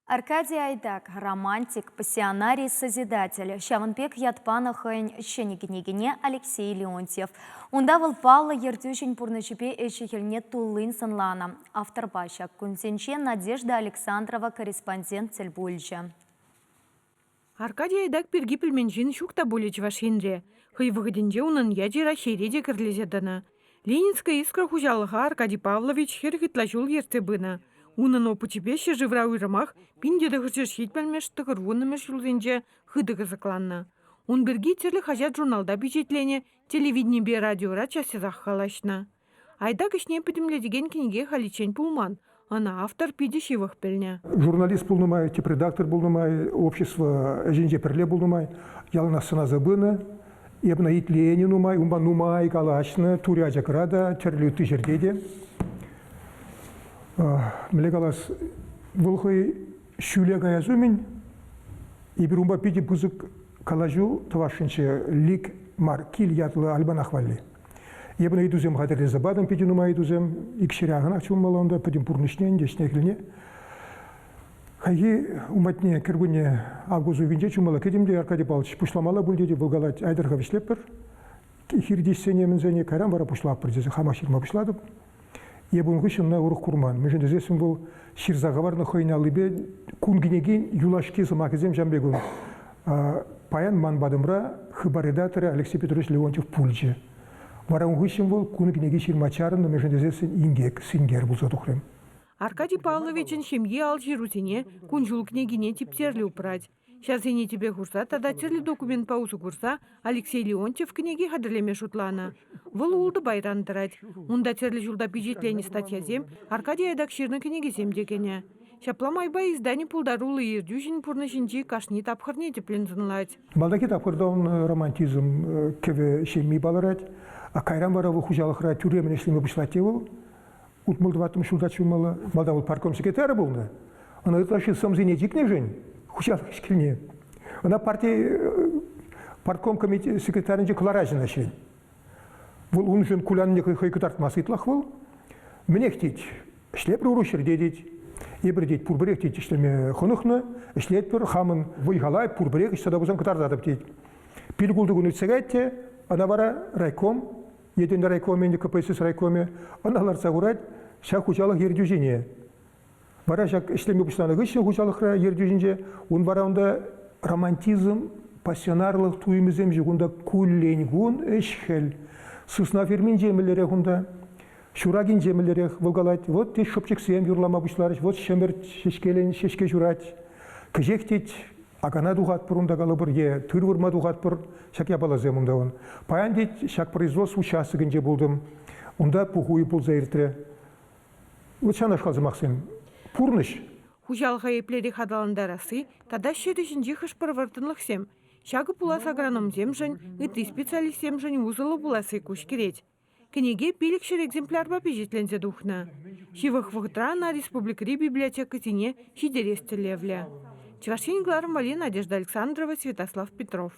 Аркадий Айдак, романтик, пассионарий, созидатель. Шавынбек Ятпанахын шенегенегене Алексей Леонтьев. Ундавыл палы ертюшін пурнышипе эшихельне тулын сынлана. Автор баша Кунсенче Надежда Александрова, корреспондент Тельбульча. Аркадий Айдак перги пельменжин шукта болеч вашинре. Хый выходенде унын яджира хереде кірлезедіні. Ленинская искра хужалыға Аркадий Павлович херхитлажул ертебіні. Унын опычепе живра уйрымах пинде дығырчы шет пәлмеш тұғырвонымеш жылзенже хыдығы зықланны. Он берги терлі хажат журналда бюджетлене телевидение бе радиора часызақ халашна. Айдак ішне пөтімледеген кенеге халичен пулман. Ана автор пиде шивых пельня. Журналист пулнымай, типредактор пулнымай, общество женже перле пулнымай, ялына сына забыны, ебна итлени нумай, умба нумай, калашны, туряжа крада, терлі үтті жердеде. Млегалас вулхой шүле гаязумен, ибір умба пиде бузык калажу тавашынчы лик мар кил ятлы альбан ахвалли. Ебна идузем хадерле забадам пиде нумай идузем, икширягын акчумаланда, пидем пурнышнен, дешнекліне. Хайги уматне кіргуне авгузу винже чумала кедемде Аркадий Павлович пушламала бүлдеде бұлгалат айдырға вишлеппір. Хирдесене мінзене кайран бара пушлаппыр десе хамаширма пушладып. Ебун хышынна урух курман. Межен дезесім бұл ширзағаварны хойналы бе кунгенеген юлашки сымакызем жамбегун. Паян манбадымра хыбаредатора Алексей Петрович Леонтьев пульче. Варан хышын бұл кунгенеге ширмачарын межен дезесін ингек, сингер бұл затухрем. Аркадий Павловичын шемье алжирусине кунжул княгине типтерли упрать. Сейчас ине тебе курса, тогда терли документ паузу курса Алексей Леонтьев книги хадрлеме шутлана. Выл улды байран дырать. Унда терли жулда бюджетлени статья зем, Аркадий Айдак ширны книги зем декене. Шапламайба издание пулдарулы ирдюжин пурнышинчи кашни тапхарне теплензынлать. Балдаки тапхардан романтизм кеве шемми баларать, а кайран баравы хужалықра тюремен ешлеме бұшлатевыл. Утмылдыватым шулда чумала, балдавыл парком секретары болны. Она это самзине дикне жень, хужалық шкильне. Она партком комитет секретарынче кларажына шень. Бұл он жын кулянын хойку тартмасы итлах был. Мне хтить, шлепр урушер дедить, ебір дейт пурбірек дейт ішлеме хонықны, ішлетпір хамын войгалай пурбірек іштада бұзан кытардадып дейт. Пилгулды күн үтсегетте, ана бара райком, еденде райкоме, КПСС райкоме, аналар сағурать, шақ хужалық ердюжине. Бара шақ ішлеме бұшланы ғышы хужалықра ердюжинже, он бара онда романтизм, пассионарлық туймызем жүгінда кулленгун эшхел. Сусна фермин жемелерек онда, шурагин жемелерек вылгалать. Вот те шопчик сем юрлама бұшларыш, вот шемер шешкелен шешке журать. Кыжектеть, агана дуғат пыр онда калы бір, тыр вырма дуғат пыр, шак ябалазем онда он. Паян дейт, шак производство участогынже болдым. Онда пухуй бұл заиртре. Вот шанаш қалзымақсен. Пурныш. Хужалға еплері хадаландарасы, тада шерішін жихыш пырвартынлық сем. Шагы пулас агроном земжен, ыты специалист земжен узылы буласы куш керет. Кенеге пилікшір экземпляр ба пежетлензе духна. Шивых вғытра на республикари библиотека тине шидересті левля. Чевашин Гларом Вали, Надежда Александрова, Святослав Петров.